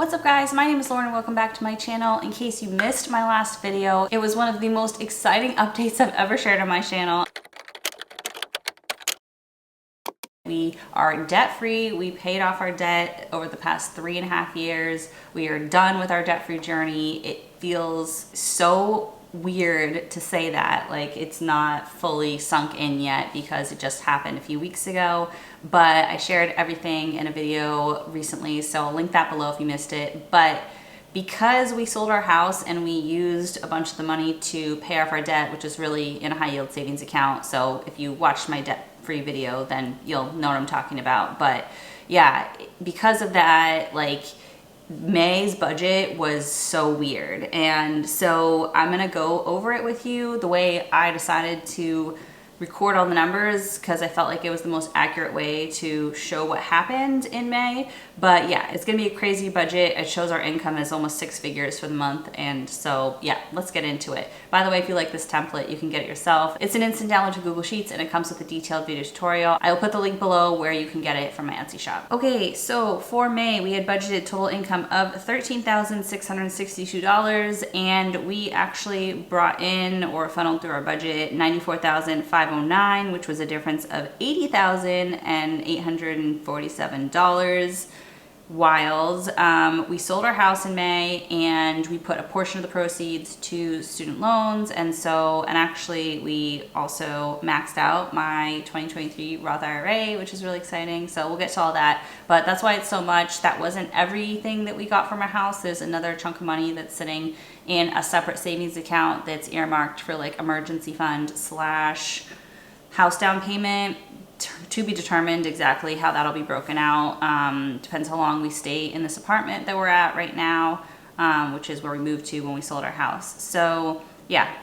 What's up guys, my name is Lauren and welcome back to my channel. In case you missed my last video, it was one of the most exciting updates I've ever shared on my channel. We are debt-free. We paid off our debt over the past 3.5 years. We are done with our debt-free journey. It feels so weird to say that, like it's not fully sunk in yet because it just happened a few weeks ago, but I shared everything in a video recently, so I'll link that below if you missed it. But because we sold our house and we used a bunch of the money to pay off our debt, which is really in a high yield savings account, so if you watched my debt-free video then you'll know what I'm talking about. But yeah, because of that, like May's budget was so weird, and so I'm gonna go over it with you the way I decided to record all the numbers because I felt like it was the most accurate way to show what happened in May. But yeah, it's gonna be a crazy budget. It shows our income is almost 6 figures for the month, and so yeah, let's get into it. By the way, if you like this template, you can get it yourself. It's an instant download to Google Sheets and it comes with a detailed video tutorial. I will put the link below where you can get it from my Etsy shop. Okay, so for May, we had budgeted total income of $13,662, and we actually brought in or funneled through our budget $94,509, which was a difference of $80,847. Wild. We sold our house in May and we put a portion of the proceeds to student loans, and actually we also maxed out my 2023 Roth IRA, which is really exciting. So we'll get to all that, but that's why it's so much. That wasn't everything that we got from our house. There's another chunk of money that's sitting in a separate savings account that's earmarked for like emergency fund slash house down payment. To be determined exactly how that'll be broken out. Depends how long we stay in this apartment that we're at right now, which is where we moved to when we sold our house. So yeah,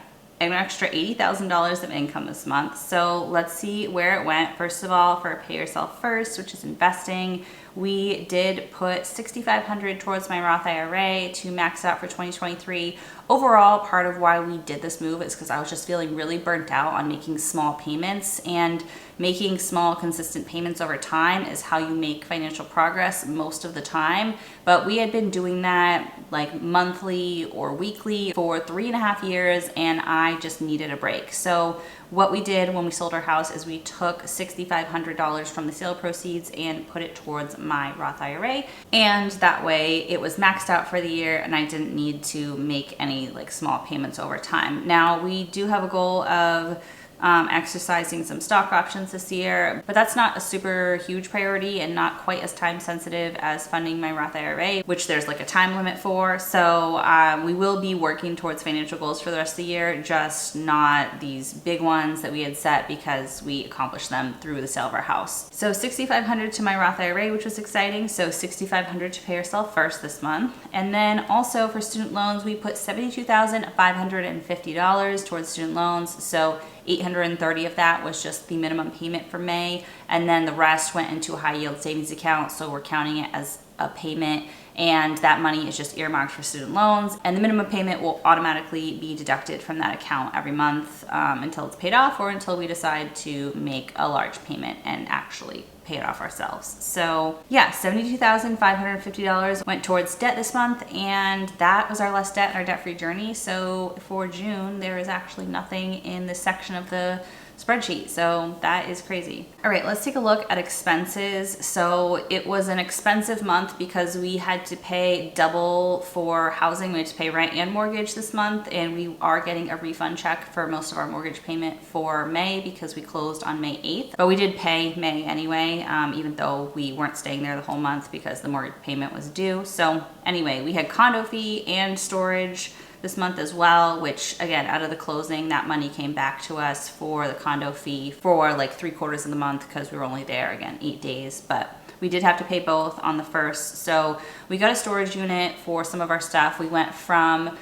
an extra $80,000 of income this month. So let's see where it went. First of all, for pay yourself first, which is investing, we did put $6,500 towards my Roth IRA to max out for 2023. Overall, part of why we did this move is because I was just feeling really burnt out on making small payments, and making small consistent payments over time is how you make financial progress most of the time. But we had been doing that like monthly or weekly for 3.5 years, and I just needed a break. So what we did when we sold our house is we took $6,500 from the sale proceeds and put it towards my Roth IRA, and that way it was maxed out for the year and I didn't need to make any like small payments over time. Now we do have a goal of exercising some stock options this year, but that's not a super huge priority and not quite as time sensitive as funding my Roth IRA, which there's like a time limit for. So we will be working towards financial goals for the rest of the year, just not these big ones that we had set because we accomplished them through the sale of our house. So $6,500 to my Roth IRA, which was exciting. So $6,500 to pay yourself first this month. And then also for student loans, we put $72,550 towards student loans. So $830 of that was just the minimum payment for May, and then the rest went into a high yield savings account, so we're counting it as a payment, and that money is just earmarked for student loans, and the minimum payment will automatically be deducted from that account every month until it's paid off or until we decide to make a large payment and actually pay it off ourselves. So yeah, $72,550 went towards debt this month, and that was our last debt in our debt-free journey. So for June, there is actually nothing in this section of the spreadsheet, so that is crazy. All right, let's take a look at expenses. So it was an expensive month because we had to pay double for housing. We had to pay rent and mortgage this month, and we are getting a refund check for most of our mortgage payment for May because we closed on May 8th, but we did pay May anyway, even though we weren't staying there the whole month because the mortgage payment was due. So anyway, we had condo fee and storage this month as well, which again, out of the closing, that money came back to us for the condo fee for like 3/4 of the month because we were only there again 8 days, but we did have to pay both on the 1st. So we got a storage unit for some of our stuff. We went from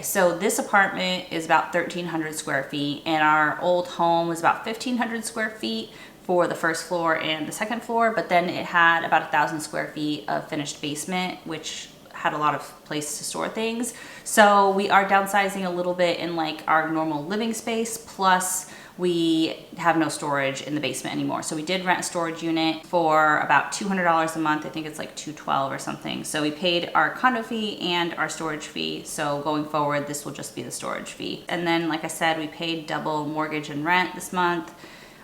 so this apartment is about 1,300 square feet, and our old home was about 1,500 square feet for the first floor and the second floor, but then it had about 1,000 square feet of finished basement, which had a lot of place to store things. So we are downsizing a little bit in like our normal living space, plus we have no storage in the basement anymore. So we did rent a storage unit for about $200 a month. I think it's like $212 or something. So we paid our condo fee and our storage fee. So going forward, this will just be the storage fee. And then, like I said, we paid double mortgage and rent this month,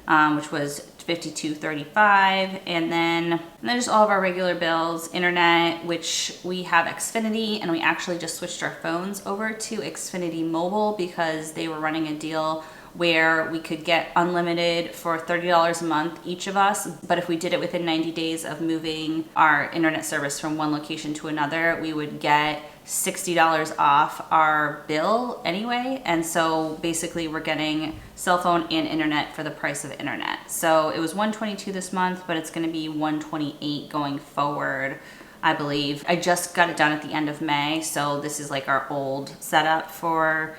which was $52.35, and then just all of our regular bills, internet, which we have Xfinity, and we actually just switched our phones over to Xfinity Mobile because they were running a deal where we could get unlimited for $30 a month each of us. But if we did it within 90 days of moving our internet service from one location to another, we would get $60 off our bill anyway. And so basically we're getting cell phone and internet for the price of internet. So it was $122 this month, but it's gonna be $128 going forward, I believe. I just got it done at the end of May. So this is like our old setup for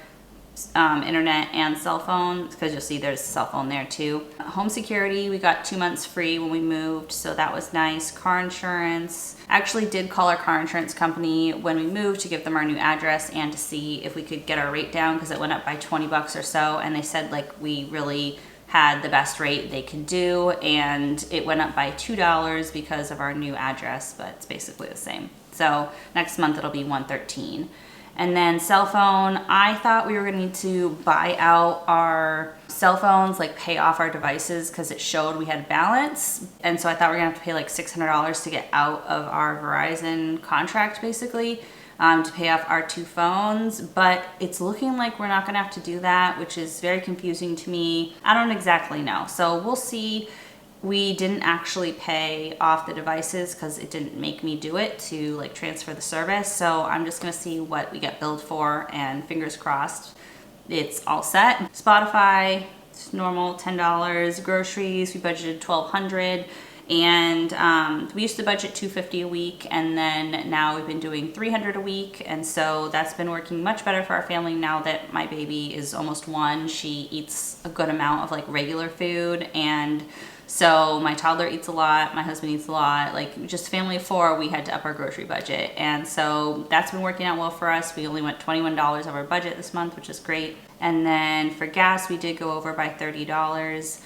internet and cell phone, because you'll see there's a cell phone there too. Home security, we got 2 months free when we moved, so that was nice. Car insurance, actually did call our car insurance company when we moved to give them our new address and to see if we could get our rate down, because it went up by 20 bucks or so, and they said like we really had the best rate they could do, and it went up by $2 because of our new address, but it's basically the same. So next month it'll be $113. And then cell phone, I thought we were gonna need to buy out our cell phones, like pay off our devices, because it showed we had balance. And so I thought we were gonna have to pay like $600 to get out of our Verizon contract, basically, to pay off our 2 phones. But it's looking like we're not gonna have to do that, which is very confusing to me. I don't exactly know, so we'll see. We didn't actually pay off the devices because it didn't make me do it to like transfer the service. So I'm just gonna see what we get billed for, and fingers crossed it's all set. Spotify, it's normal, $10. Groceries, we budgeted $1,200. And we used to budget $250 a week, and then now we've been doing $300 a week. And so that's been working much better for our family now that my baby is almost 1. She eats a good amount of like regular food, and so my toddler eats a lot, my husband eats a lot, like just family of 4, we had to up our grocery budget. And so that's been working out well for us. We only went $21 over budget this month, which is great. And then for gas, we did go over by $30.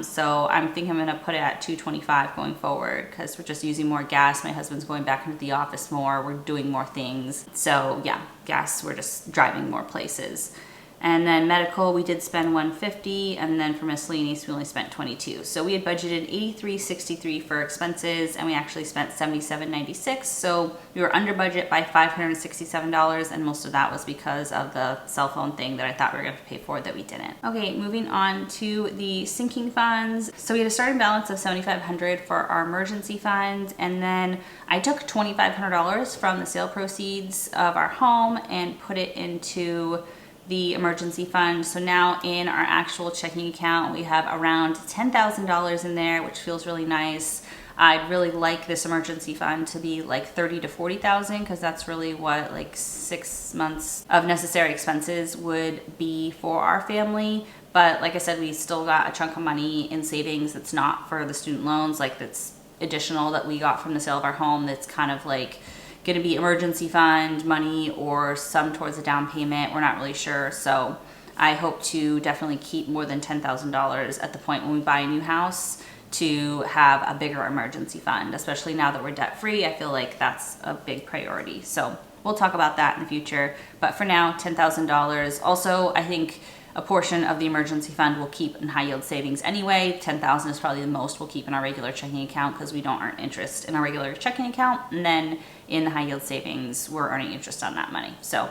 So I'm thinking I'm gonna put it at $225 going forward, because we're just using more gas. My husband's going back into the office more, we're doing more things. So yeah, gas, we're just driving more places. And then medical, we did spend $150, and then for miscellaneous, we only spent $22. So we had budgeted $83.63 for expenses, and we actually spent $77.96. So we were under budget by $567, and most of that was because of the cell phone thing that I thought we were gonna have to pay for that we didn't. Okay, moving on to the sinking funds. So we had a starting balance of $7,500 for our emergency fund, and then I took $2,500 from the sale proceeds of our home and put it into the emergency fund. So now in our actual checking account, we have around $10,000 in there, which feels really nice. I'd really like this emergency fund to be like 30 to 40,000, because that's really what like 6 months of necessary expenses would be for our family. But like I said, we still got a chunk of money in savings that's not for the student loans, like that's additional that we got from the sale of our home, that's kind of like going to be emergency fund money or some towards a down payment. We're not really sure. So I hope to definitely keep more than $10,000 at the point when we buy a new house to have a bigger emergency fund, especially now that we're debt free. I feel like that's a big priority. So we'll talk about that in the future. But for now, $10,000. Also, I think a portion of the emergency fund we'll keep in high yield savings anyway. $10,000 is probably the most we'll keep in our regular checking account, because we don't earn interest in our regular checking account. And then in the high yield savings, we're earning interest on that money. So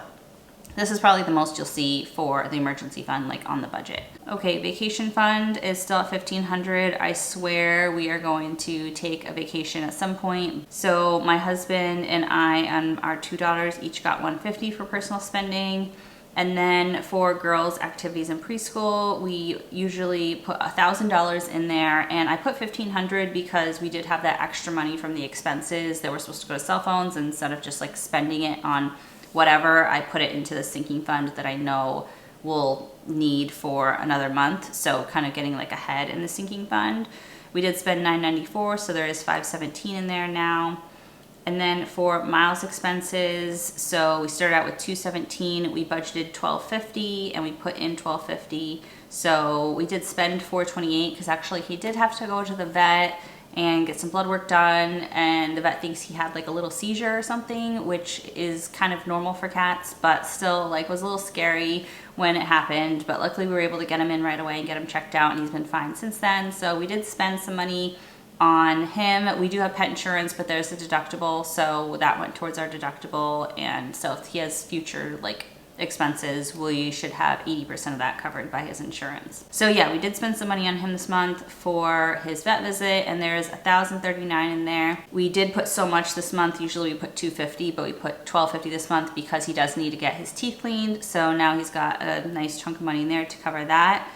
this is probably the most you'll see for the emergency fund, like on the budget. Okay, vacation fund is still at $1,500. I swear we are going to take a vacation at some point. So my husband and I and our 2 daughters each got $150 for personal spending. And then for girls' activities in preschool, we usually put $1,000 in there, and I put $1,500 because we did have that extra money from the expenses that were supposed to go to cell phones. And instead of just like spending it on whatever, I put it into the sinking fund that I know we'll need for another month. So kind of getting like ahead in the sinking fund. We did spend $994, so there is $517 in there now. And then for miles expenses, so we started out with $217, we budgeted $1,250, and we put in $1,250. So we did spend $428 because actually he did have to go to the vet and get some blood work done, and the vet thinks he had like a little seizure or something, which is kind of normal for cats, but still like was a little scary when it happened. But luckily we were able to get him in right away and get him checked out, and he's been fine since then. So we did spend some money on him. We do have pet insurance, but there's a deductible, so that went towards our deductible. And so if he has future like expenses, we should have 80% of that covered by his insurance. So yeah, we did spend some money on him this month for his vet visit, and there's $1,039 in there. We did put so much this month. Usually we put $250, but we put $1,250 this month because he does need to get his teeth cleaned. So now he's got a nice chunk of money in there to cover that.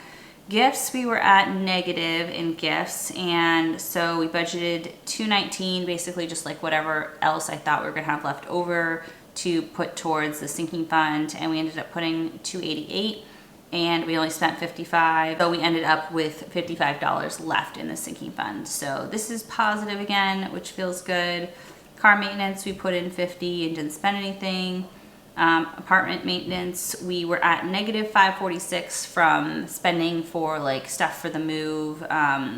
Gifts, we were at negative in gifts, and so we budgeted $219, basically just like whatever else I thought we were gonna have left over to put towards the sinking fund, and we ended up putting $288, and we only spent $55, so we ended up with $55 left in the sinking fund. So this is positive again, which feels good. Car maintenance, we put in $50 and didn't spend anything. Apartment maintenance, we were at negative $546 from spending for like stuff for the move,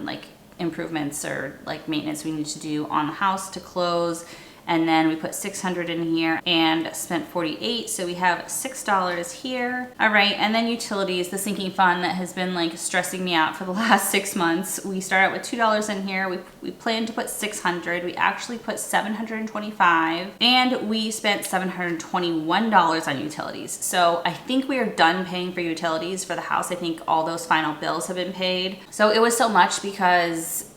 like improvements or like maintenance we need to do on the house to close. And then we put $600 in here and spent $48, so we have $6 here. All right, and then utilities, the sinking fund that has been like stressing me out for the last 6 months. We start out with $2 in here. We planned to put $600. We actually put $725, and we spent $721 on utilities. So I think we are done paying for utilities for the house. I think all those final bills have been paid. So it was so much because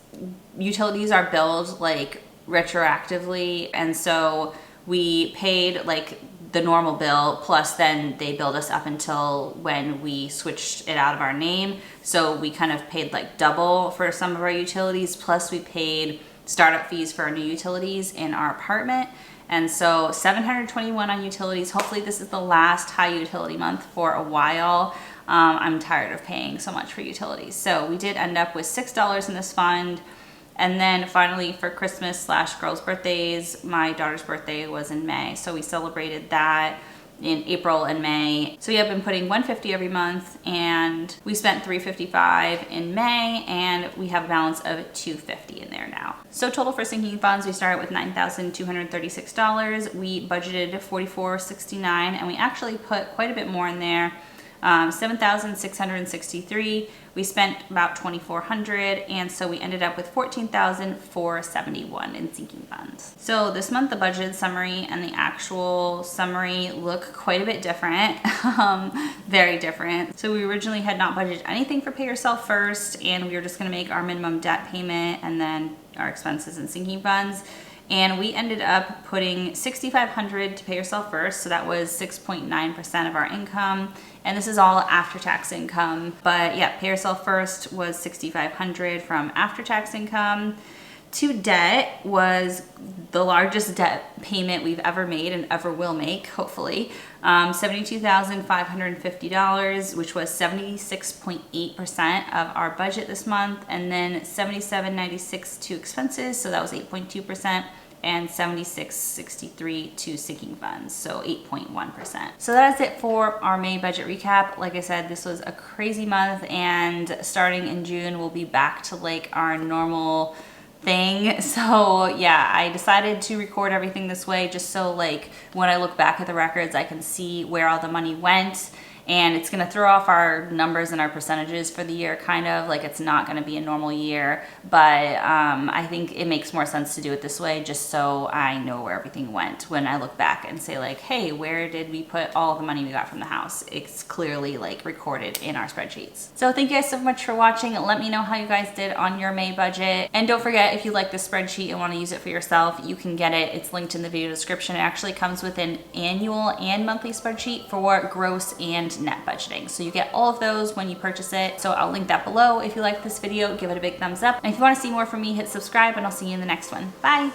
utilities are billed like retroactively, and so we paid like the normal bill, plus then they billed us up until when we switched it out of our name. So we kind of paid like double for some of our utilities, plus we paid startup fees for our new utilities in our apartment. And so $721 on utilities. Hopefully this is the last high utility month for a while. I'm tired of paying so much for utilities. So we did end up with $6 in this fund. And then finally for Christmas / girls' birthdays, my daughter's birthday was in May, so we celebrated that in April and May. So we have been putting $150 every month, and we spent $355 in May, and we have a balance of $250 in there now. So total for sinking funds, we started with $9,236. We budgeted $44.69, and we actually put quite a bit more in there. $7,663. We spent about $2,400, and so we ended up with $14,471 in sinking funds. So this month the budgeted summary and the actual summary look quite a bit different, very different. So we originally had not budgeted anything for pay yourself first, and we were just gonna make our minimum debt payment and then our expenses and sinking funds. And we ended up putting $6,500 to pay yourself first, so that was 6.9% of our income. And this is all after-tax income. But yeah, pay yourself first was $6,500 from after-tax income. To debt was the largest debt payment we've ever made and ever will make, hopefully. $72,550, which was 76.8% of our budget this month, and then $77.96 to expenses, so that was 8.2%, and $76.63 to sinking funds, so 8.1%. So that is it for our May budget recap. Like I said, this was a crazy month, and starting in June, we'll be back to like our normal thing. So yeah, I decided to record everything this way just so like when I look back at the records, I can see where all the money went. And it's gonna throw off our numbers and our percentages for the year, kind of like it's not gonna be a normal year, but I think it makes more sense to do it this way just so I know where everything went when I look back and say like, hey, where did we put all the money we got from the house? It's clearly like recorded in our spreadsheets. So thank you guys so much for watching. Let me know how you guys did on your May budget. And don't forget, if you like this spreadsheet and wanna use it for yourself, you can get it. It's linked in the video description. It actually comes with an annual and monthly spreadsheet for gross and net budgeting. So you get all of those when you purchase it. So I'll link that below. If you like this video, give it a big thumbs up. And if you want to see more from me, hit subscribe, and I'll see you in the next one. Bye.